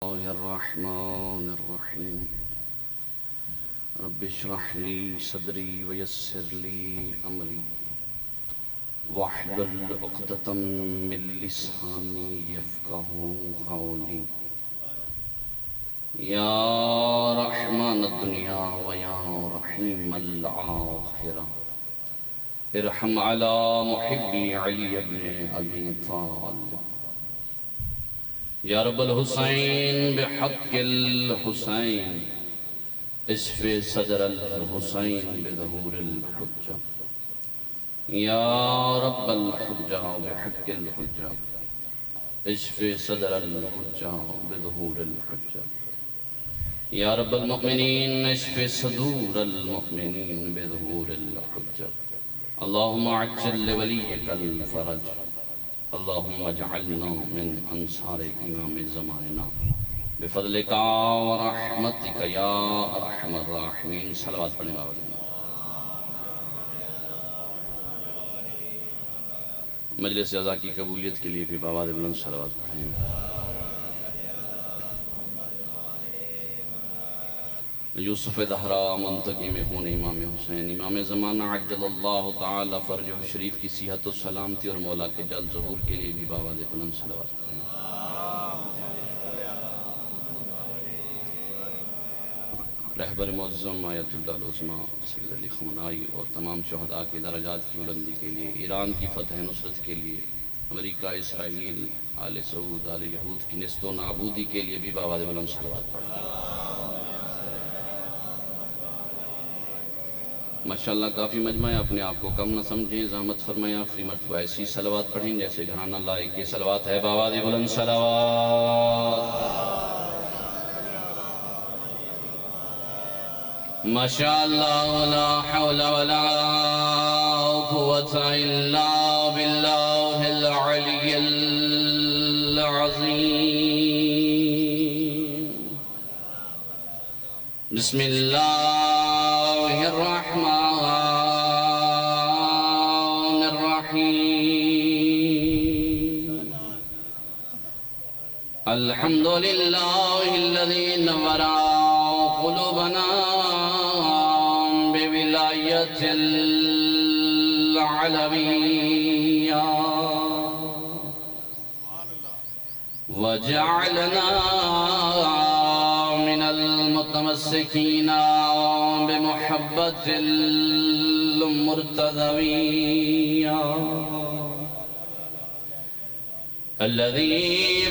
الله الرحمن الرحيم رب اشرح لي صدري ويسر لي أمري واحلل عقدة من لساني يفقهوا قولي يا رحمن الدنيا ويا رحيم الآخرة ارحم على محبي علي بن أبي طالب یا رب الحسین بحق الحسین اشف صدر الحسین بظہور الحجہ یا رب الحجہ بحق الحجہ اشف صدر الحجہ بظہور الحجہ یا رب المؤمنین اشف صدور المؤمنین بظہور الحجہ اللہم عجل لولیک الفرج اللهم اجعلنا من انصار امام زماننا بفضلك ورحمتك يا ارحم الراحمین. صلوات پڑھنے والے مجلس اعضاء کی قبولیت کے لیے بھی بآواز بلند صلوات پڑھیں. یوسف دہرا منتقم خون امام حسین امام زمانہ عجل اللہ تعالی فرجہ شریف کی صحت و سلامتی اور مولا کے جلد ظہور کے لیے بھی بآواز بلند صلوات پڑھیں. رہبر معظم آیت اللہ العظمیٰ سید علی خمینی اور تمام شہداء کے درجات کی بلندی کے لیے، ایران کی فتح نصرت کے لیے، امریکہ، اسرائیل، آل سعود، آل یہود کی نست و نابودی کے لیے بھی بآواز بلند صلوات پڑھیں. ماشاءاللہ کافی مجمع ہے، اپنے آپ کو کم نہ سمجھیں، زحمت فرمائیں، آخری مرتبہ ایسی صلوات پڑھیں جیسے گھرانہ لائق کی صلوات ہے. بآواز بلند صلوات. ماشاءاللہ لا حول ولا قوة الا باللہ العلی العظیم. بسم اللہ الرحمن الرحیم. الحمد للہ الذی نور قلوبنا بولایت العلویہ وجعلنا من المتمسكين بمحبة المرتضوية الذي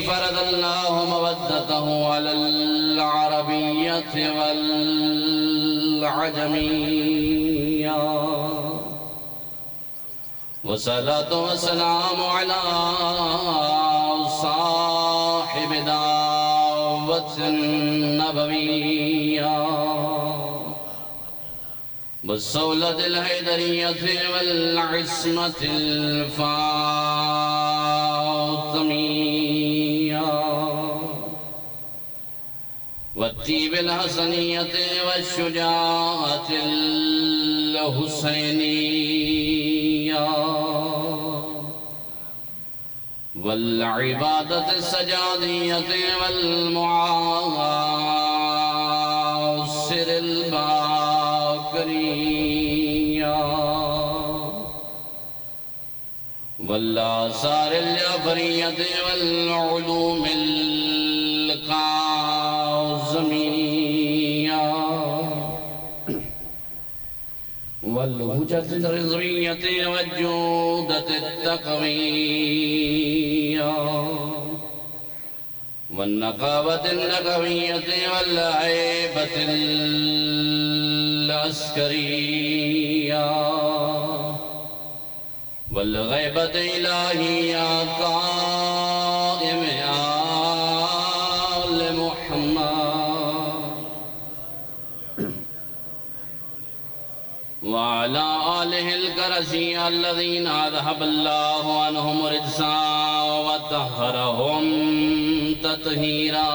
فرض الله مودته على العربية والعجمية والصلاة والسلام على صاحب دعوة النبوية والصولة الحيدرية والعصمة الفاطمية والطيب الحسنية والشجاعة الحسينية والعبادة السجادية والمعاصر الباكرية والآثار الجعفرية والعلوم القازمية والهجة الرضوية والجودة التقوية والنقابة النقوية والعيبة العسكرية والغيبة إلهية قائم آل محمد وعلى آله الكرسي الذين أذهب الله عنهم رجسا وطهرهم تطهيرا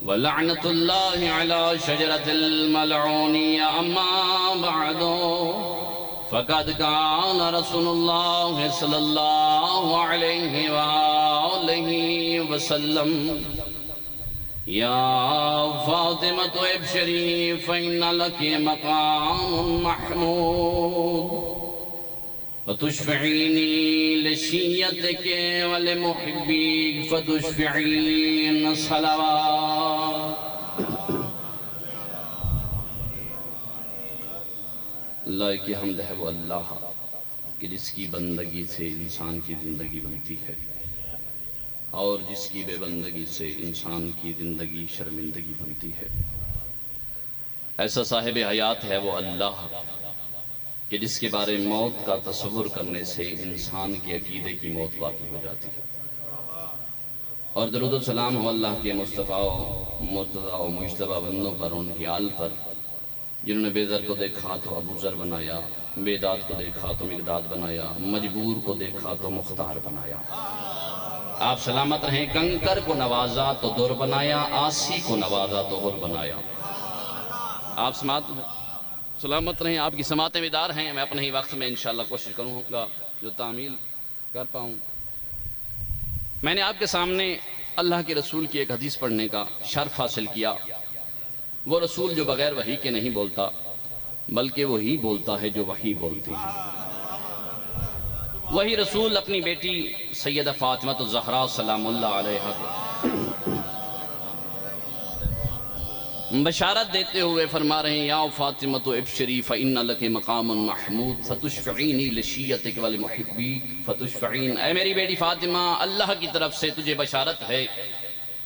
ولعنة الله على شجرة الملعونية. أما بعد فقد كان رسول الله صلى الله عليه وآله وسلم يا فاطمة ابشري فإن لك مقام محمود فتشفعيني لشيتك ولمحبيك فتشفعين الصلوات. اللہ کی حمد ہے وہ اللہ کہ جس کی بندگی سے انسان کی زندگی بنتی ہے اور جس کی بے بندگی سے انسان کی زندگی شرمندگی بنتی ہے. ایسا صاحب حیات ہے وہ اللہ کہ جس کے بارے موت کا تصور کرنے سے انسان کے عقیدے کی موت واقع ہو جاتی ہے. اور درود و سلام ہو اللہ کے مصطفیٰ و مرتضیٰ و مجتبیٰ بندوں پر، ان کی آل پر، جنہوں نے بے ذر کو دیکھا تو ابو ذر بنایا، بے داد کو دیکھا تو مقداد بنایا، مجبور کو دیکھا تو مختار بنایا. آپ سلامت رہیں. کنکر کو نوازا تو در بنایا، آسی کو نوازا تو غر بنایا. آپ سلامت رہیں. آپ کی سماعتیں بیدار ہیں. میں اپنے ہی وقت میں انشاءاللہ کوشش کروں گا جو تعمیل کر پاؤں. میں نے آپ کے سامنے اللہ کے رسول کی ایک حدیث پڑھنے کا شرف حاصل کیا. وہ رسول جو بغیر وحی کے نہیں بولتا بلکہ وہی بولتا ہے جو وحی بولتی ہے. وہی رسول اپنی بیٹی سیدہ فاطمہ الزہرا سلام اللہ علیہا کو بشارت دیتے ہوئے فرما رہے ہیں، یا فاطمہ ابشری فإن لک مقام محمود فتشفعینی لشیتک ولمحبیک فتشفعین. اے میری بیٹی فاطمہ، اللہ کی طرف سے تجھے بشارت ہے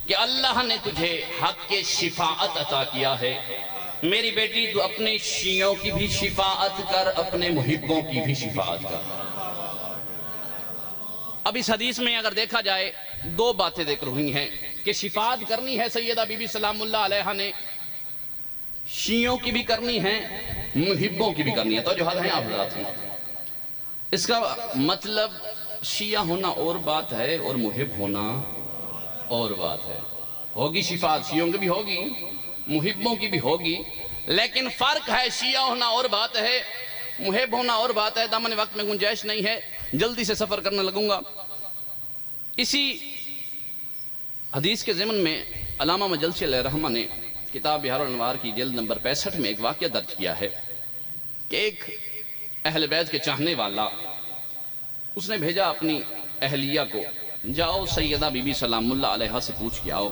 کہ اللہ نے تجھے حق کے شفاعت عطا کیا ہے. میری بیٹی تو اپنے شیعوں کی بھی شفاعت کر، اپنے محبوں کی بھی شفاعت کر. اب اس حدیث میں اگر دیکھا جائے دو باتیں ذکر ہوئی ہیں کہ شفاعت کرنی ہے سیدہ بی بی سلام اللہ علیہا نے، شیعوں کی بھی کرنی ہے، محبوں کی بھی کرنی ہے. تو جو حد ہیں آپ حضرات ہیں، اس کا مطلب شیعہ ہونا اور بات ہے اور محب ہونا اور بات ہے. ہوگی شفاعت شیعوں کی بھی ہوگی، محبوں کی بھی ہوگی، لیکن فرق ہے. شیعہ ہونا اور بات ہے، محب ہونا اور بات ہے. دامن وقت میں گنجائش نہیں ہے، جلدی سے سفر کرنے لگوں گا. اسی حدیث کے ضمن میں علامہ مجلسی علیہ رحمہ نے کتاب بہار الانوار کی جلد نمبر 65 میں ایک واقعہ درج کیا ہے کہ ایک اہل بیت کے چاہنے والا، اس نے بھیجا اپنی اہلیہ کو، جاؤ سیدہ بی بی سلام اللہ علیہا سے پوچھ کے آؤ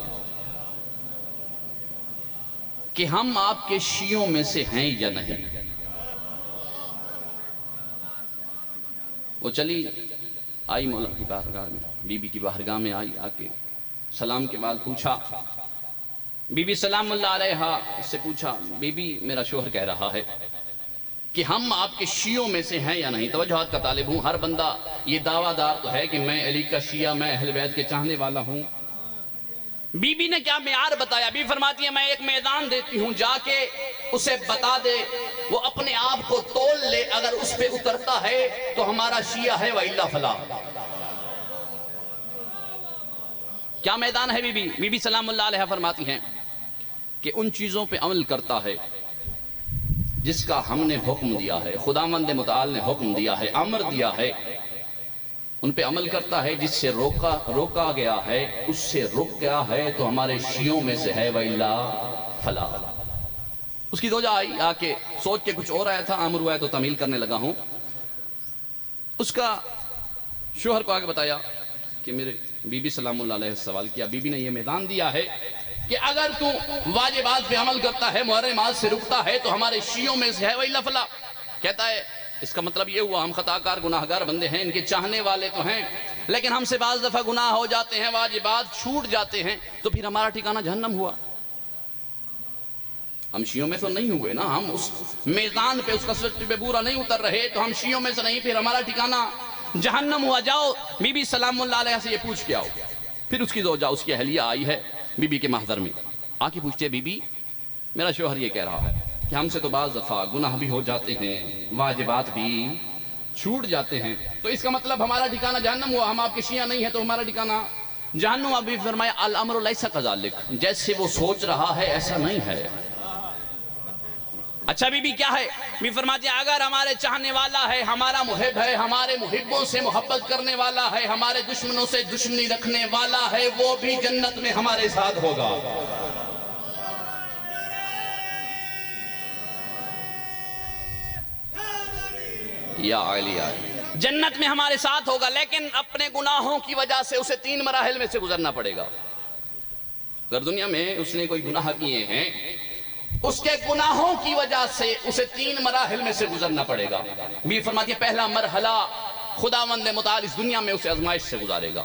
کہ ہم آپ کے شیعوں میں سے ہیں یا نہیں. وہ چلی آئی مولا کی بارگاہ میں، بی بی کی بارگاہ میں آئی. آ کے سلام کے بعد پوچھا، بی بی سلام اللہ علیہا سے پوچھا، بی بی میرا شوہر کہہ رہا ہے کہ ہم آپ کے شیعوں میں سے ہیں یا نہیں. توجہات کا طالب ہوں. ہر بندہ یہ دعویٰ دار تو ہے کہ میں علی کا شیعہ، میں اہل بیت کے چاہنے والا ہوں. بی بی نے کیا معیار بتایا؟ بی فرماتی ہے، میں ایک میدان دیتی ہوں، جا کے اسے بتا دے، وہ اپنے آپ کو تول لے، اگر اس پہ اترتا ہے تو ہمارا شیعہ ہے وَإِلَّا فَلَا. کیا میدان ہے بی بی سلام اللہ علیہ فرماتی ہیں کہ ان چیزوں پہ عمل کرتا ہے جس کا ہم نے حکم دیا ہے، خداوند متعال نے حکم دیا ہے، امر دیا ہے. ان پہ عمل کرتا ہے جس سے روکا گیا ہے، اس سے رک گیا ہے تو ہمارے شیعوں میں سے ہے وَإِلَّا فَلَا. اس کی زوجہ آئی، آ کے سوچ کے کچھ اور آیا تھا، امر ہوا ہے تو تعمیل کرنے لگا ہوں. اس کا شوہر کو آگے بتایا کہ میرے بی بی سلام اللہ علیہ سوال کیا. بی بی نے یہ میدان دیا ہے کہ اگر تو واجبات پہ عمل کرتا ہے، محرمات سے رکتا ہے تو ہمارے شیعوں میں سے ہے وَإِلَّا فَلَا. کہتا ہے اس کا مطلب یہ ہوا ہم خطاکار گناہگار بندے ہیں، ان کے چاہنے والے تو ہیں لیکن ہم سے بعض دفعہ گناہ ہو جاتے ہیں، واجبات چھوٹ جاتے ہیں، تو پھر ہمارا ٹھکانہ جہنم ہوا. ہم شیعوں میں تو نہیں ہوئے نا، ہم اس میدان پہ اس قصرت پہ پورا نہیں اتر رہے تو ہم شیعوں میں سے نہیں، پھر ہمارا ٹھکانہ جہنم ہوا. جاؤ بی بی سلام اللہ علیہ سے یہ پوچھ کے آؤ. پھر اس کی زوجہ، اس کی اہلیہ آئی ہے بی بی کے محضر میں، آ کے پوچھتے بی بی میرا شوہر یہ کہہ رہا ہے کہ ہم سے تو بعض دفعہ گناہ بھی ہو جاتے ہیں، واجبات بھی چھوٹ جاتے ہیں، تو اس کا مطلب ہمارا ٹھکانہ جہنم ہوا، ہم آپ کے شیعہ نہیں ہیں تو ہمارا ٹھکانہ جہنم. ابھی فرمایا الامر لیس کذالک، جیسے وہ سوچ رہا ہے ایسا نہیں ہے. اچھا بی بی کیا ہے؟ بی فرماتی ہیں اگر ہمارے چاہنے والا ہے، ہمارا محب ہے، ہمارے محبوں سے محبت کرنے والا ہے، ہمارے دشمنوں سے دشمنی رکھنے والا ہے، وہ بھی جنت میں ہمارے ساتھ ہوگا۔ یا علی جنت میں ہمارے ساتھ ہوگا، لیکن اپنے گناہوں کی وجہ سے اسے 3 مراحل میں سے گزرنا پڑے گا۔ اگر دنیا میں اس نے کوئی گناہ کیے ہیں، اس کے گناہوں کی وجہ سے اسے 3 مراحل میں سے گزرنا پڑے گا۔ بھی فرماتی ہے پہلا مرحلہ خداوند متعال اس دنیا میں اسے آزمائش سے گزارے گا،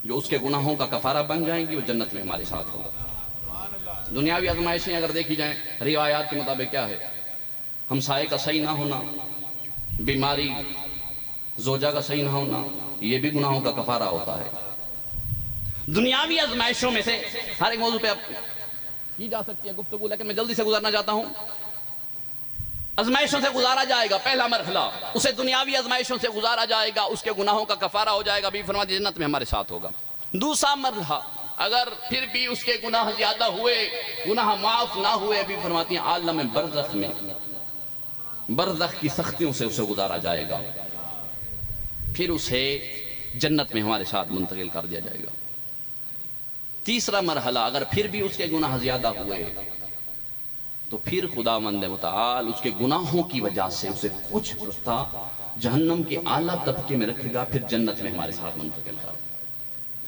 جو اس کے گناہوں کا کفارہ بن جائیں گی، وہ جنت میں ہمارے ساتھ ہوگا۔ دنیاوی آزمائشیں اگر دیکھی جائیں روایات کے مطابق کیا ہے؟ ہمسائے کا صحیح نہ ہونا، بیماری، زوجہ کا صحیح نہ ہونا، یہ بھی گناہوں کا کفارہ ہوتا ہے۔ دنیاوی آزمائشوں میں سے ہر ایک موضوع پہ اب کی جا سکتی ہے گفتگو، لیکن میں جلدی سے گزارنا چاہتا ہوں۔ آزمائشوں سے گزارا جائے گا، پہلا مرحلہ اسے دنیاوی آزمائشوں سے گزارا جائے گا، اس کے گناہوں کا کفارہ ہو جائے گا، بھی فرماتی جنت میں ہمارے ساتھ ہوگا۔ دوسرا مرحلہ اگر پھر بھی اس کے گناہ زیادہ ہوئے، گناہ معاف نہ ہوئے، بھی فرماتی ہیں عالم برزخ میں برزخ کی سختیوں سے اسے گزارا جائے گا، پھر اسے جنت میں ہمارے ساتھ منتقل کر دیا جائے گا۔ تیسرا مرحلہ اگر پھر بھی اس کے گناہ زیادہ ہوئے تو پھر خداوند متعال اس کے گناہوں کی وجہ سے اسے کچھ رستہ جہنم کے اعلیٰ طبقے میں رکھے گا، پھر جنت میں ہمارے ساتھ منتقل کر۔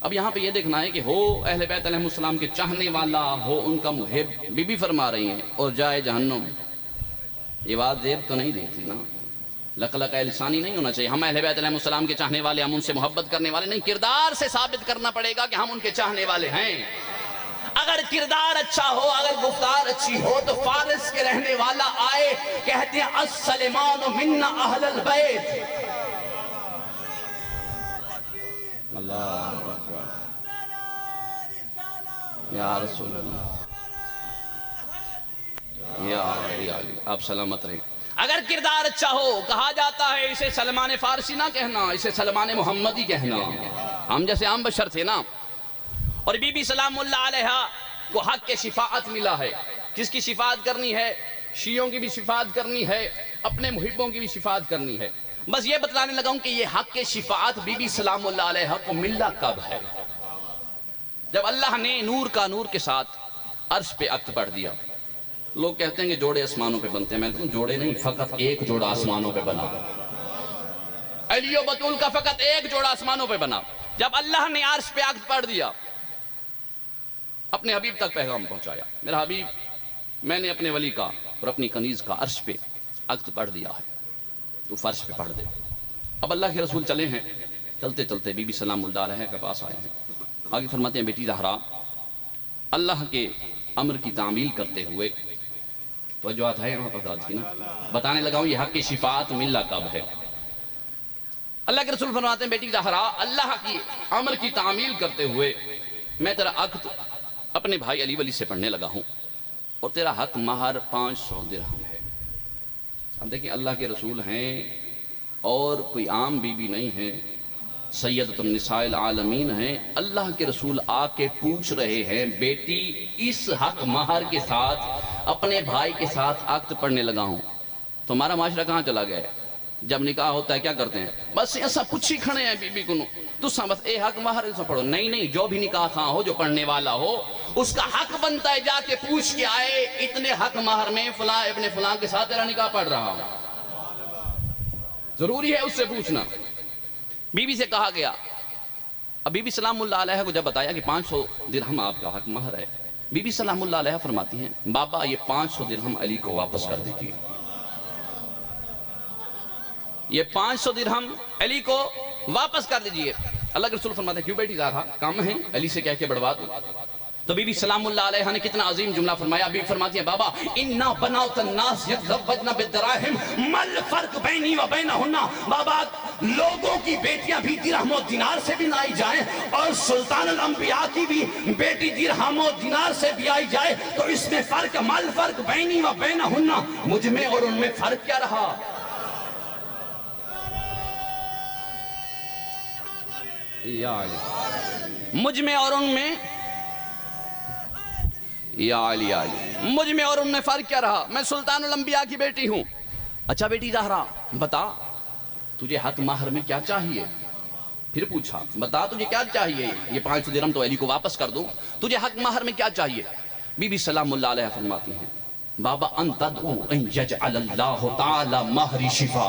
اب یہاں پہ یہ دیکھنا ہے کہ ہو اہل بیت علیہ السلام کے چاہنے والا، ہو ان کا محب، بی بی فرما رہی ہیں اور جائے جہنم، یہ بات زیب تو نہیں دیکھتی نا، لقلقہ لسانی نہیں ہونا چاہیے۔ ہم اہل بیت علیہ السلام کے چاہنے والے، ہم ان سے محبت کرنے والے نہیں، کردار سے ثابت کرنا پڑے گا کہ ہم ان کے چاہنے والے ہیں۔ اگر کردار اچھا ہو، اگر گفتار اچھی ہو، تو فارس کے رہنے والا آئے کہتے ہیں السلمان منا اہل البیت، اللہ اکبر یا رسول اللہ، یا علی آپ سلامت رہیں۔ اگر کردار اچھا ہو، کہا جاتا ہے اسے سلمان فارسی نہ کہنا، اسے سلمان محمدی کہنا، ہم جیسے عام بشر تھے نا۔ اور بی بی سلام اللہ علیہ کو حق کے شفاعت ملا ہے۔ کس کی شفاعت کرنی ہے؟ شیعوں کی بھی شفاعت کرنی ہے، اپنے محبوں کی بھی شفاعت کرنی ہے۔ بس یہ بتلانے لگا ہوں کہ یہ حق کے شفاعت بی بی سلام اللہ علیہ کو ملا کب ہے؟ جب اللہ نے نور کا نور کے ساتھ عرش پہ عقد پڑھ دیا۔ لوگ کہتے ہیں کہ جوڑے آسمانوں پہ بنتے ہیں، میں کہتا ہوں جوڑے نہیں، فقط ایک جوڑا آسمانوں پہ بنا۔ علی و بطول کا فقط ایک جوڑا آسمانوں پہ بنا۔ جب اللہ نے عرش پہ عقد پڑھ دیا، اپنے حبیب تک پیغام پہنچایا، میرا حبیب میں نے اپنے ولی کا اور اپنی کنیز کا عرش پہ عقد پڑھ دیا ہے، تو فرش پہ پڑھ دے۔ اب اللہ کے رسول چلے ہیں، چلتے چلتے بی بی سلام اللہ علیہ کے پاس آئے ہیں، آگے فرماتے ہیں بیٹی زہرا، اللہ کے امر کی تعمیل کرتے ہوئے توجہات ہے وہاں پر آج کی نا، بتانے لگا ہوں یہ حق کی شفاعت ملا کب ہے۔ اللہ کے رسول فرماتے ہیں بیٹی زہرا، اللہ کی امر کی تعمیل کرتے ہوئے میں تیرا عقد اپنے بھائی علی ولی سے پڑھنے لگا ہوں، اور تیرا حق مہر 500 درہم ہے۔ اب دیکھیں اللہ کے رسول ہیں اور کوئی عام بی بی نہیں ہے، سیدۃ النساء العالمین ہیں۔ اللہ کے رسول آ کے پوچھ رہے ہیں بیٹی اس حق مہر کے ساتھ اپنے بھائی کے ساتھ عقد پڑھنے لگا ہوں، تمہارا معاشرہ کہاں چلا گیا ہے؟ جب نکاح ہوتا ہے کیا کرتے ہیں؟ بس ایسا پوچھ ہی کھڑے ہیں بی بی کو، تو بس اے حق مہر ایسا پڑھو۔ نہیں، جو بھی نکاح خواہ ہو، جو پڑھنے والا ہو، اس کا حق بنتا ہے جا کے پوچھ کے آئے اتنے حق مہر میں فلاں ابن فلاں کے ساتھ تیرا نکاح پڑھ رہا ہوں، ضروری ہے اس سے پوچھنا۔ بی بی سے کہا گیا، اب بی بی سلام اللہ علیہ کو جب بتایا کہ 500 درہم آپ کا حق مہر ہے، بی بی سلام اللہ علیہ فرماتی ہیں بابا یہ 500 درہم علی کو واپس کر دیجیے، یہ 500 درہم علی کو واپس کر دیجئے۔ اللہ کے رسول فرماتے ہیں کیوں بیٹی زہرا کام ہے، علی سے کہہ کے بڑھوا دو۔ تو بی بی سلام اللہ علیہ نے کتنا عظیم جملہ فرمایا، بی فرماتی ہیں بابا اِنَّا بَنَوْتَ النَّاسِ يَتْزَوَّجْنَ بِالدَّرَاهِمْ مَا الْفَرْقُ بَيْنِي وَبَيْنَهُنَّ، بابا لوگوں کی بیٹیاں بھی درہم و دینار سے بھی نہ آئی جائیں، اور سلطان الانبیاء کی بھی بیٹی درہم و دینار سے بھی آئی جائے، تو اس میں فرق مَا الْفَرْقُ بَيْنِي وَبَيْنَهُنَّ، مجھ میں اور ان میں فرق کیا رہا؟ یا علی، مجھ میں اور ان میں، یا علی، مجھ میں اور ان میں فرق کیا رہا؟ میں سلطان الانبیاء کی بیٹی ہوں۔ اچھا بیٹی زہرا بتا تجھے حق مہر میں کیا چاہیے؟ پھر پوچھا بتا تجھے کیا چاہیے؟ یہ 500 درہم تو علی کو واپس کر دوں، تجھے حق مہر میں کیا چاہیے؟ بی بی سلام اللہ علیہ فرماتی ہیں بابا ان تدعو ان یجعل اللہ تعالی مہری شفا،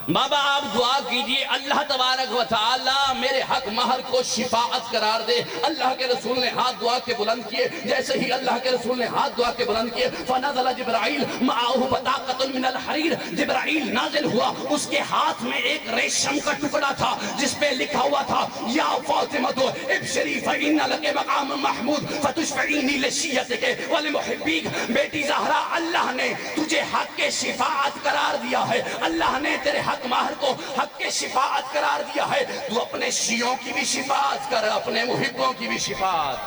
بابا آپ دعا کیجئے اللہ تبارک و تعالی میرے حق مہر کو شفاعت قرار دے۔ اللہ کے رسول نے ہاتھ دعا کے بلند کیے، جیسے ہی اللہ کے رسول نے ہاتھ دعا کے بلند کیے فنزل جبرائیل معاہ بطاقۃ من الحریر، جبرائیل نازل ہوا، اس کے ہاتھ میں ایک ریشم کا ٹکڑا تھا جس پہ لکھا ہوا تھا یا فاطمہ ابشری فإن لک مقام محمود فتشفعینی لشیتک ولمحبیک۔ بیٹی زہرا اللہ نے تجھے حق کے شفاعت قرار دیا ہے، اللہ نے تیرے حق مہر کو حق کے شفاعت قرار دیا ہے، تو اپنے شیعوں کی بھی شفاعت کر، اپنے محبوں کی بھی شفاعت۔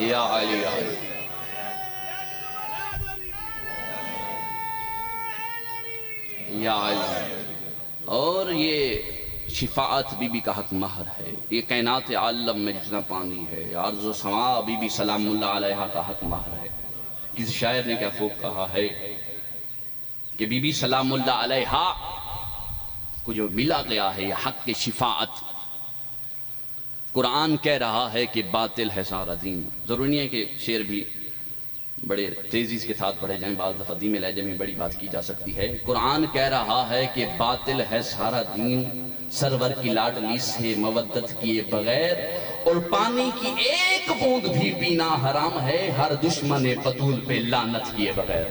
یا علی یا علی۔ اور یہ شفاعت بی بی کا حق مہر ہے، یہ کائنات عالم میں جتنا پانی ہے، عرض و سماع بی بی سلام اللہ علیہ کا حق مہر ہے۔ کسی شاعر نے کیا خوب کہا ہے کہ بی بی سلام اللہ علیہ کو جو ملا گیا ہے یہ حق کی شفاعت۔ قرآن کہہ رہا ہے کہ باطل ہے سارا دین۔ ضروری نہیں ہے کہ شعر بھی بڑے تیزی کے ساتھ پڑھے جائیں، بعض دفعہ دھیمے لہجے میں بڑی بات کی جا سکتی ہے۔ قرآن کہہ رہا ہے کہ باطل ہے سارا دین سرور کی لاڈلی سے مودت کیے بغیر، اور پانی کی ایک بوند بھی پینا حرام ہے ہر دشمن بطول پہ لعنت کیے بغیر،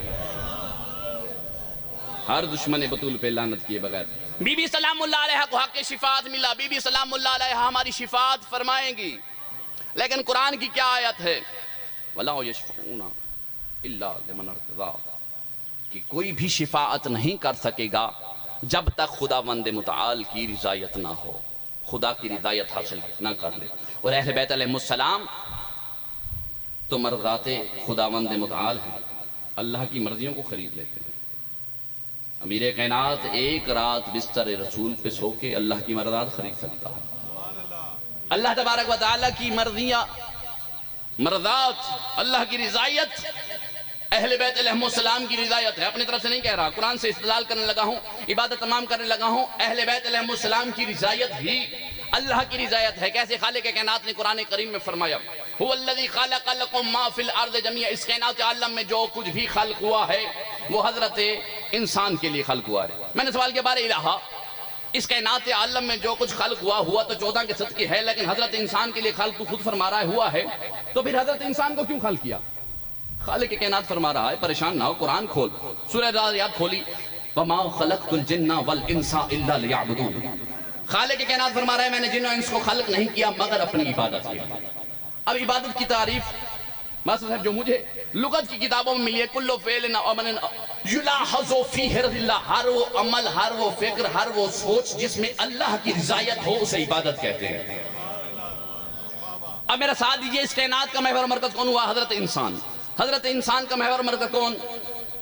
ہر دشمن بطول پہ لعنت کیے بغیر۔ بی بی سلام اللہ علیہ کو حق شفاعت ملا، بی بی سلام اللہ علیہ ہماری شفاعت فرمائیں گی۔ لیکن قرآن کی کیا آیت ہے؟ وَلَا يَشْفَعُونَ إِلَّا لِمَنْ ارْتَضَىٰ، کہ کوئی بھی شفاعت نہیں کر سکے گا جب تک خداوند متعال کی رضایت نہ ہو، خدا کی رضایت حاصل نہ کر لے۔ اور اہل بیت علیہ السلام تو مرضات خداوند متعال ہیں، اللہ کی مرضیوں کو خرید لیتے ہیں۔ امیر کائنات ایک رات بستر رسول پہ سو کے اللہ کی مرضات خرید سکتا ہے۔ اللہ تبارک و تعالیٰ کی مرضیاں، مرضات، اللہ کی رضایت، اہل بیت علیہ السلام کی رضایت ہے۔ اپنی طرف سے نہیں کہہ رہا، قرآن سے استدلال کرنے لگا ہوں، عبادت تمام کرنے لگا ہوں۔ اہل بیت علیہ السلام کی رضایت ہی اللہ کی رضایت ہے۔ کیسے؟ خالق کائنات نے قرآن کریم میں فرمایا هو الذی خلق لکم ما فی الارض جميعا، اس کائنات عالم میں جو کچھ بھی خلق ہوا ہے وہ حضرت انسان کے لیے خلق ہوا ہے۔ میں نے سوال کے بارے الہا، اس کائنات عالم میں جو کچھ خلق ہوا تو 14 کے صدقے ہے، لیکن حضرت انسان کے لیے خلق تو خود فرما رہا ہے ہوا ہے، تو پھر حضرت انسان کو کیوں خلق کیا؟ خالق کائنات فرما رہا ہے پریشان نہ ہو، قرآن کھول، سورہ راضیات کھولی وَمَا خَلَقْتُ الْجِنَّ وَالْإِنسَ إِلَّا لِيَعْبُدُونَ۔ خالق کائنات فرما رہا ہے میں نے جن و انس کو خلق نہیں کیا مگر اپنی عبادت کے لیے۔ اب عبادت کی تعریف ماسٹر صاحب جو مجھے لغت کی کتابوں میں ملی ہے، کلو فعل عمل یلاحظ فیہ رضی اللہ، ہر وہ عمل، ہر وہ فکر، ہر وہ سوچ جس میں اللہ کی رضایت ہو اسے عبادت کہتے ہیں۔ اب میرا ساتھ دیجئے، اس کائنات کا محور مرکز کون ہوا؟ حضرت انسان۔ حضرت انسان کا محور مرکز کون؟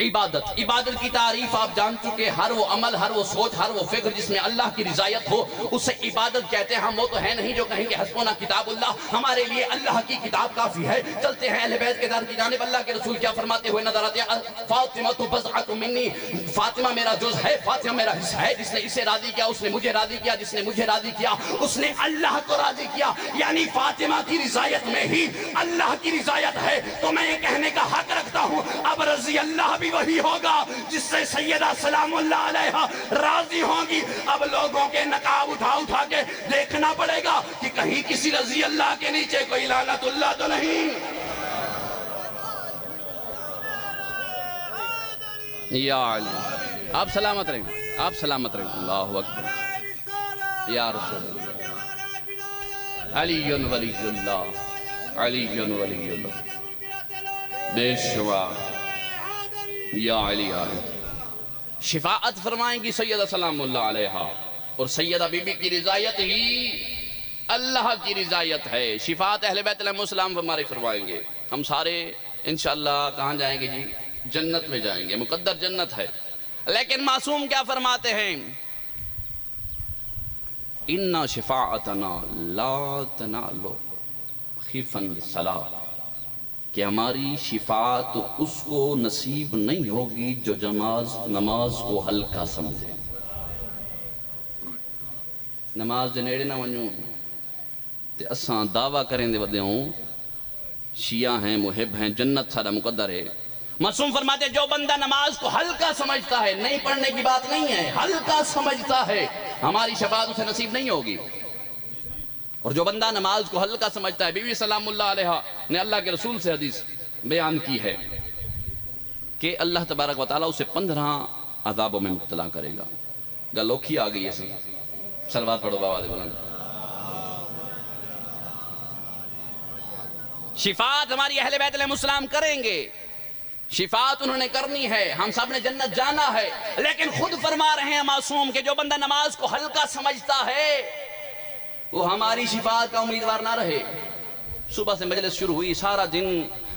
عبادت۔ عبادت کی تعریف آپ جان چکے، ہر وہ عمل، ہر وہ سوچ، ہر وہ فکر جس میں اللہ کی رضایت ہو اسے عبادت کہتے ہیں۔ ہم وہ تو ہیں نہیں جو کہیں گے حسبنا کتاب اللہ، ہمارے لیے اللہ کی کتاب کافی ہے۔ چلتے ہیں اہل بیت کے در کی جانب، اللہ کے رسول کیا فرماتے ہوئے نظر آتے ہیں؟ فاطمہ بضعۃ منی، فاطمہ میرا جز ہے، فاطمہ میرا حصہ ہے، جس نے اسے راضی کیا اس نے مجھے راضی کیا، جس نے مجھے راضی کیا اس نے اللہ کو راضی کیا۔ یعنی فاطمہ کی رضایت میں ہی اللہ کی رضایت ہے۔ تو میں یہ کہنے کا حق رکھتا ہوں اب رضی اللہ بھی وہی ہوگا جس سے سیدہ سلام اللہ علیہ راضی ہوں گی۔ اب لوگوں کے نقاب اٹھا کے دیکھنا پڑے گا کہ کہیں کسی رضی اللہ کے نیچے کوئی لعنت اللہ تو نہیں۔ یا علی، آپ سلامت رہیں، آپ سلامت رہیں۔ اللہ اکبر یا رسول اللہ، علی ولی اللہ، علی ولی اللہ، بے شمار یا علی آلی۔ شفاعت فرمائیں گی سیدہ سلام اللہ علیہ، اور سیدہ بی بی کی رضایت ہی اللہ کی رضایت ہے۔ شفاعت اہل بیت علیہ السلام ہمارے فرمائیں گے۔ ہم سارے انشاءاللہ کہاں جائیں گے جی؟ جنت میں جائیں گے، مقدر جنت ہے۔ لیکن معصوم کیا فرماتے ہیں؟ اِنَّا شِفَاعَتَنَا لَا تَنَالُ خفن صلاح، کہ ہماری شفاعت اس کو نصیب نہیں ہوگی جو نماز کو ہلکا سمجھے۔ نماز دے نیڑے نہ ونجوں تے اساں دعویٰ کریں دے ودے ہوں شیعہ ہیں، محب ہیں، جنت سارا مقدر ہے۔ معصوم فرماتے ہیں جو بندہ نماز کو ہلکا سمجھتا ہے، نہیں پڑھنے کی بات نہیں ہے، ہلکا سمجھتا ہے، ہماری شفاعت اسے نصیب نہیں ہوگی۔ اور جو بندہ نماز کو ہلکا سمجھتا ہے، بی بی سلام اللہ علیہ نے اللہ کے رسول سے حدیث بیان کی ہے کہ اللہ تبارک و تعالیٰ اسے 15 عذابوں میں مبتلا کرے گا۔ گلوکھی آ گئی ہے سی، صلوات پڑھو بابا دے بلند۔ شفاعت ہماری اہل بیت علیہ السلام کریں گے، شفاعت انہوں نے کرنی ہے، ہم سب نے جنت جانا ہے، لیکن خود فرما رہے ہیں معصوم کہ جو بندہ نماز کو ہلکا سمجھتا ہے وہ ہماری شفاعت کا امیدوار نہ رہے۔ صبح سے مجلس شروع ہوئی، سارا دن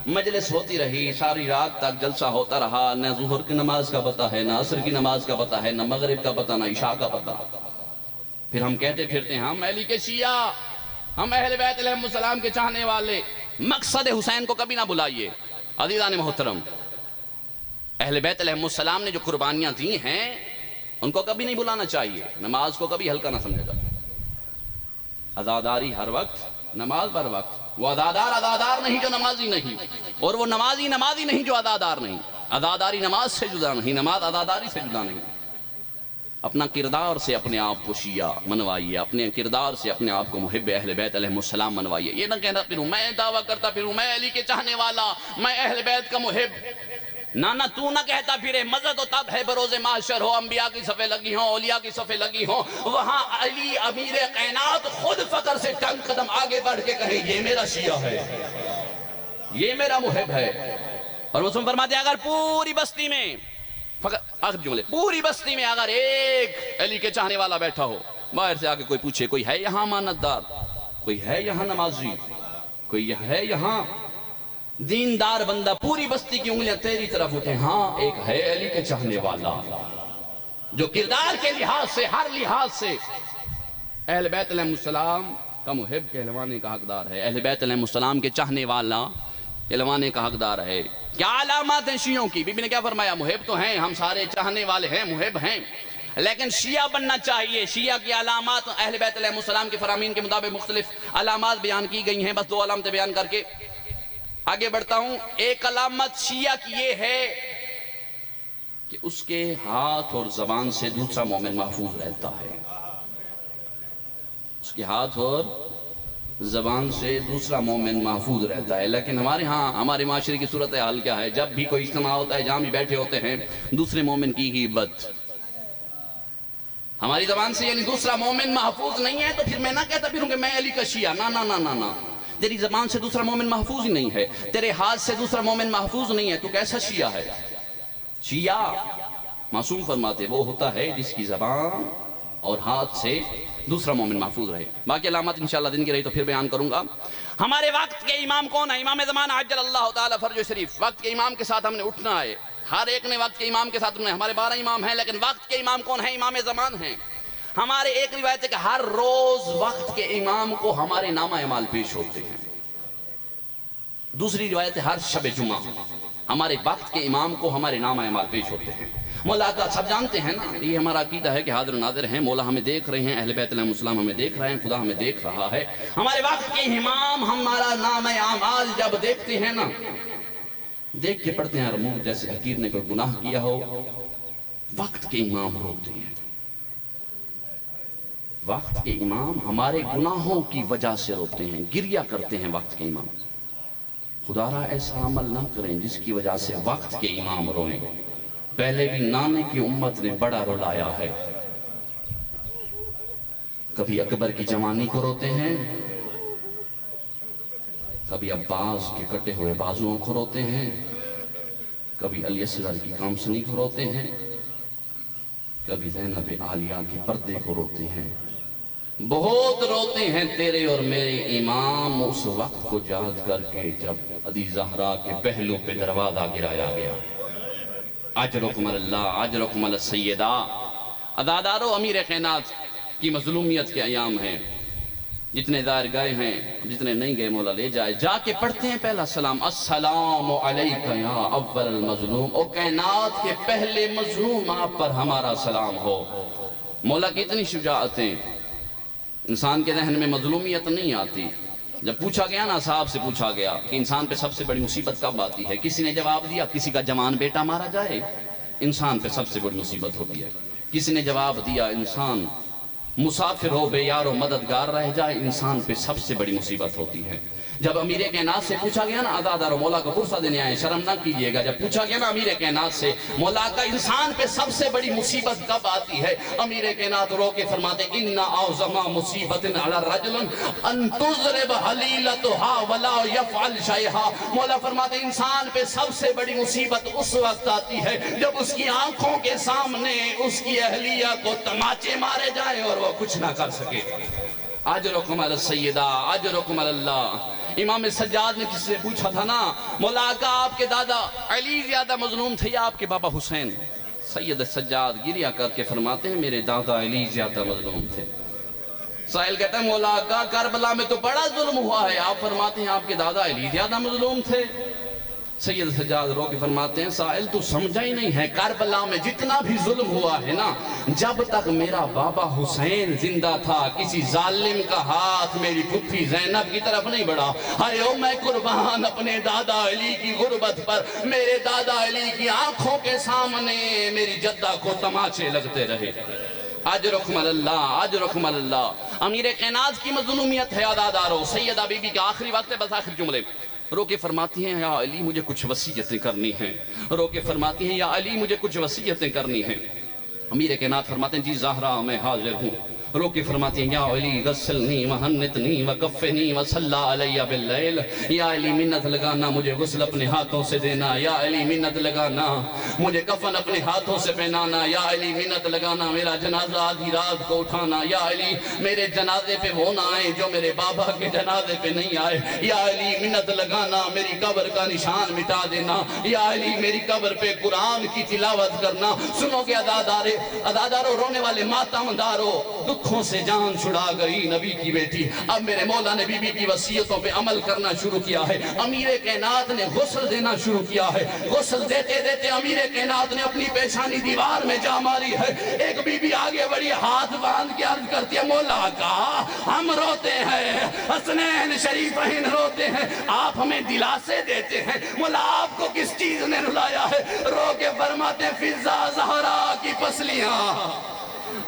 مجلس ہوتی رہی، ساری رات تک جلسہ ہوتا رہا، نہ ظہر کی نماز کا پتہ ہے، نہ عصر کی نماز کا پتہ ہے، نہ مغرب کا پتہ، نہ عشاء کا پتہ۔ پھر ہم کہتے پھرتے ہیں ہم علی کے شیعہ، ہم اہل بیت علیہ السلام کے چاہنے والے۔ مقصد حسین کو کبھی نہ بلائیے عزیزان محترم، اہل بیت علیہ السلام نے جو قربانیاں دی ہیں ان کو کبھی نہیں بلانا چاہیے، نماز کو کبھی ہلکا نہ سمجھے گا۔ عزاداری ہر وقت، نماز بر وقت۔ وہ عزادار نہیں جو نمازی نہیں، اور وہ نمازی نہیں جو عزادار نہیں۔ عزاداری نماز سے جدا نہیں، نماز عزاداری سے جدا نہیں۔ اپنا کردار سے اپنے آپ کو شیعہ منوائیے، اپنے کردار سے اپنے آپ کو محب اہل بیت علیہ السلام منوائیے۔ یہ نہ کہنا پھروں میں دعویٰ کرتا پھروں میں علی کے چاہنے والا، میں اہل بیت کا محب۔ نہ تو نہ کہتا پھرے، مزہ تو تب ہے بروز محشر ہو، انبیاء کی صفیں لگی ہوں، اولیاء کی صفیں لگی ہوں، وہاں علی امیر کائنات خود فقر سے چند قدم آگے بڑھ کے کہے یہ میرا شیعہ ہے، یہ میرا محب ہے۔ اور مسلم فرماتے ہیں اگر پوری بستی میں، آخر جملے، پوری بستی میں اگر ایک علی کے چاہنے والا بیٹھا ہو، باہر سے آگے کوئی پوچھے کوئی ہے یہاں امانتدار، کوئی ہے یہاں نمازی، کوئی ہے یہاں دیندار بندہ، پوری بستی کی انگلیاں تیری طرف اٹھیں، ہاں ایک ہے علی کے چاہنے والا جو کردار کے لحاظ سے، ہر لحاظ سے اہل بیت علیہ السلام کا محب کہلوانے کا حقدار ہے، اہل بیت علیہ السلام کے چاہنے والا کہلوانے کا حقدار ہے۔ کیا علامات ہیں شیعوں کی؟ بی بی نے کیا فرمایا؟ محب تو ہیں، ہم سارے چاہنے والے ہیں، محب ہیں، لیکن شیعہ بننا چاہیے۔ شیعہ کی علامات اہل بیت علیہ السلام کے فرامین کے مطابق مختلف علامات بیان کی گئی ہیں، بس 2 علامتیں بیان کر کے آگے بڑھتا ہوں۔ ایک علامت شیعہ کی یہ ہے کہ اس کے ہاتھ اور زبان سے دوسرا مومن محفوظ رہتا ہے، اس کے ہاتھ اور زبان سے دوسرا مومن محفوظ رہتا ہے۔ لیکن ہمارے ہاں، ہمارے معاشرے کی صورتحال کیا ہے؟ جب بھی کوئی اجتماع ہوتا ہے، جہاں بھی بیٹھے ہوتے ہیں، دوسرے مومن کی غیبت ہماری زبان سے، یعنی دوسرا مومن محفوظ نہیں ہے تو پھر میں نہ کہتا پھروں کہ میں علی کا شیعہ، نہ، تیری زبان سے دوسرا مومن محفوظ ہی نہیں ہے، تیرے ہاتھ سے دوسرا مومن محفوظ نہیں ہے، تو کیسا شیعہ ہے؟ شیعہ معصوم فرماتے وہ ہوتا ہے جس کی زبان اور ہاتھ سے دوسرا مومن محفوظ رہے۔ باقی علامات انشاءاللہ دن کی رہی تو پھر بیان کروں گا۔ ہمارے وقت کے امام کون ہے؟ امام زمان عجل اللہ تعالی فرج شریف۔ وقت کے امام کے ساتھ ہم نے اٹھنا ہے، ہر ایک نے وقت کے امام کے ساتھ اٹھنا ہے۔ ہمارے 12 امام ہیں، لیکن وقت کے امام کون ہیں؟ امام زمان ہیں۔ ہمارے ایک روایت ہے کہ ہر روز وقت کے امام کو ہمارے نامہ اعمال پیش ہوتے ہیں۔ دوسری روایت ہے ہر شب جمعہ ہمارے وقت کے امام کو ہمارے نامہ اعمال پیش ہوتے ہیں۔ مولا کا سب جانتے ہیں نا، یہ ہمارا عقیدہ ہے کہ حاضر و ناظر ہیں، مولا ہمیں دیکھ رہے ہیں، اہل بیت علیہ السلام ہمیں دیکھ رہے ہیں، خدا ہمیں دیکھ رہا ہے۔ ہمارے وقت کے امام ہمارا نامہ اعمال جب دیکھتے ہیں نا، دیکھ کے پڑھتے ہیں رموز جیسے حقیر نے کوئی گناہ کیا ہو، وقت کے امام روتے ہیں۔ وقت کے امام ہمارے گناہوں کی وجہ سے روتے ہیں، گریہ کرتے ہیں وقت کے امام۔ خدا را ایسا عمل نہ کریں جس کی وجہ سے وقت کے امام روئیں۔ پہلے بھی نانے کی امت نے بڑا رلایا ہے، کبھی اکبر کی جوانی کو روتے ہیں، کبھی عباس کے کٹے ہوئے بازوؤں کو روتے ہیں، کبھی علی اصغر کی کامسنی کو روتے ہیں، کبھی زینب عالیہ کے پردے کو روتے ہیں۔ بہت روتے ہیں تیرے اور میرے امام اس وقت کو یاد کر کے جب عدی زہرا کے پہلو پہ دروازہ گرایا گیا۔ اجرکم اللہ، اجرکم السیدہ۔ عزادارو امیر کائنات کی مظلومیت کے ایام ہیں، جتنے دار گئے ہیں، جتنے نہیں گئے مولا لے جائے، جا کے پڑھتے ہیں پہلا سلام، السلام علیکہ یا اول المظلوم، او کائنات کے پہلے مظلوم آپ پر ہمارا سلام ہو۔ مولا کی اتنی شجاعتیں، انسان کے ذہن میں مظلومیت نہیں آتی۔ جب پوچھا گیا نا، صاحب سے پوچھا گیا کہ انسان پہ سب سے بڑی مصیبت کب آتی ہے، کسی نے جواب دیا کسی کا جوان بیٹا مارا جائے، انسان پہ سب سے بڑی مصیبت ہوتی ہے۔ کسی نے جواب دیا انسان مسافر ہو، بے یار و مددگار رہ جائے، انسان پہ سب سے بڑی مصیبت ہوتی ہے۔ جب امیر کائنات سے پوچھا گیا نا، عزادار و مولا کا پرسہ دینے آئے، شرم نہ کیجئے گا، جب پوچھا گیا نا امیر کائنات سے، مولا کا انسان پہ سب سے بڑی مصیبت کب آتی ہے، امیر کائنات رو کے فرماتے ان اعظم مصیبت علی الرجل ان تضرب حلیلتها ولا يفعل شیئا۔ مولا فرماتے انسان پہ سب سے بڑی مصیبت اس وقت آتی ہے جب اس کی آنکھوں کے سامنے اس کی اہلیہ کو تماچے مارے جائیں اور وہ کچھ نہ کر سکے۔ اجرکم علی السیدہ، اجرکم علی اللہ۔ امام سجاد نے کسی سے پوچھا تھا نا، مولا کا آپ کے دادا علی زیادہ مظلوم تھے یا آپ کے بابا حسین؟ سید سجاد گریہ کر کے فرماتے ہیں میرے دادا علی زیادہ مظلوم تھے۔ سائل کہتا ہے مولا کا کربلا میں تو بڑا ظلم ہوا ہے، آپ فرماتے ہیں آپ کے دادا علی زیادہ مظلوم تھے۔ سید سجاد رو کے فرماتے ہیں سائل تو سمجھا ہی نہیں ہے، کربلا میں جتنا بھی ظلم ہوا ہے نا، جب تک میرا بابا حسین زندہ تھا کسی ظالم کا ہاتھ میری پھپھی زینب کی طرف نہیں بڑھا۔ ہائے او میں قربان اپنے دادا علی کی غربت پر، میرے دادا علی کی آنکھوں کے سامنے میری جدہ کو تماچے لگتے رہے۔ اجرکم علی اللہ، اجرکم علی اللہ۔ امیر کائنات کی مظلومیت ہے عزادارو، سیدہ بی بی کا آخری وقت ہے، بس آخری جملے رو کے فرماتی ہیں یا علی مجھے کچھ وصیتیں کرنی ہیں، رو کے فرماتی ہیں یا علی مجھے کچھ وصیتیں کرنی ہیں۔ امیر کائنات فرماتے ہیں جی زہرا میں حاضر ہوں۔ رو کے فرماتی ہیں یا علی غسلنی وحنتنی وکفنی وصلی علی باللیل، یا علی منت لگانا مجھے غسل اپنے ہاتھوں سے دینا، یا علی منت لگانا مجھے کفن اپنے ہاتھوں سے پہنانا، یا علی منت لگانا میرا جنازہ آدھی رات کو اٹھانا، یا علی میرے جنازے پہ وہ نہ آئے جو میرے بابا کے جنازے پہ نہیں آئے، یا علی منت لگانا میری قبر کا نشان مٹا دینا، یا علی میری قبر پہ قرآن کی تلاوت کرنا۔ سنو کہ عزادارو رونے والے ماتمدارو، دکھوں سے جان چھڑا گئی نبی کی بیٹی۔ اب میرے مولا نے بی بی کی وصیتوں پہ عمل کرنا شروع کیا ہے۔ امیر کائنات نے غسل دینا شروع کیا ہے۔ غسل دیتے دیتے امیر کائنات نے اپنی پیشانی دیوار میں جا ماری ہے۔ ایک بی بی آگے بڑی ہاتھ باندھ کے عرض کرتی ہے مولا کا ہم روتے ہیں، حسنین شریفین روتے ہیں، آپ ہمیں دلاسے دیتے ہیں، مولا آپ کو کس چیز نے رلایا ہے؟ رو کے فرماتے ہیں فضا زہرا کی پسلیاں،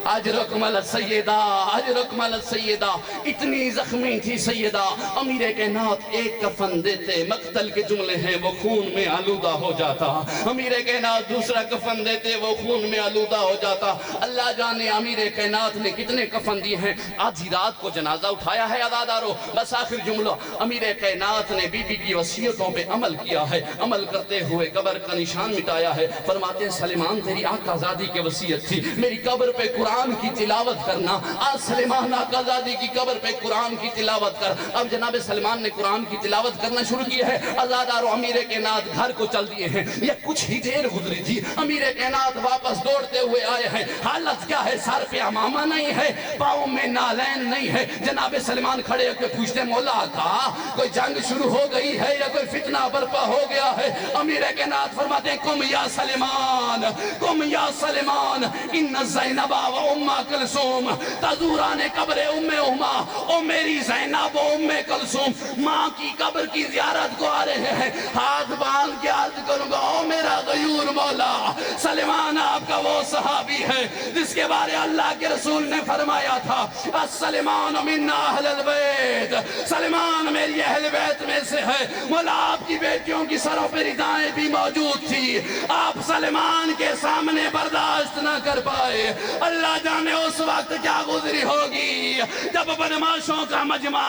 اجرکم علی السیدہ، اجرکم علی السیدہ۔ اتنی زخمی تھی سیدہ، امیر کائنات ایک کفن دیتے، مقتل کے جملے ہیں وہ خون میں آلودہ ہو جاتا، امیر کائنات دوسرا کفن دیتے وہ خون میں آلودہ ہو جاتا۔ اللہ جانے امیر کائنات نے کتنے کفن دیے ہیں۔ آدھی رات کو جنازہ اٹھایا ہے عزادارو، بس آخر جملہ امیر کائنات نے بی بی کی وصیتوں پہ عمل کیا ہے، عمل کرتے ہوئے قبر کا نشان مٹایا ہے۔ فرماتے ہیں سلیمان تیری آقا زادی کی وصیت تھی میری قبر پہ قرآن کی تلاوت کرنا، آج سلیمان آقا زادی کی قبر پہ قرآن کی تلاوت کر۔ اب جناب سلیمان نے قرآن کی تلاوت کرنا شروع کی ہے۔ عزادارو امیر کائنات گھر کو چل دیے ہیں، یہ کچھ ہی دیر گزری تھی، امیر کائنات واپس دوڑتے ہوئے آئے ہیں۔ حالت کیا ہے؟ سر پہ امامہ نہیں ہے، پاؤں میں نالین نہیں ہے۔ جناب سلیمان کھڑے ہو کے پوچھتے مولا کا کوئی جنگ شروع ہو گئی ہے یا کوئی فتنہ برپا ہو گیا ہے؟ امیر کائنات فرماتے ہیں کم یا سلیمان، کم یا سلیمان، ان زینب و ام کلثوم تزوران قبر ام اما، او میری زینب و ام کلثوم ماں کی قبر کی زیارت کو آ رہے ہیں۔ ہاتھ باندھ کے عرض کروں گا او میرا غیور مولا، سلیمان آپ کا وہ صحابی ہے جس کے بارے اللہ کے رسول نے فرمایا تھا السلیمان من اہل البیت، سلیمان میری اہل بیت میں سے ہے۔ مولا آپ کی بیٹیوں کی سروں پہ ردائیں بھی موجود تھی، آپ سلیمان کے سامنے برداشت نہ کر پائے۔ اللہ جانے اس وقت کیا گزری ہوگی جب بدماشوں کا مجمع،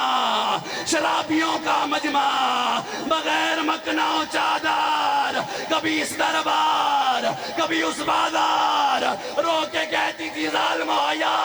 شرابیوں کا مجمع، بغیر مکنا و چادر، کبھی اس دربار کبھی اس بازار، رو کے کہتی تھی ظالم آیا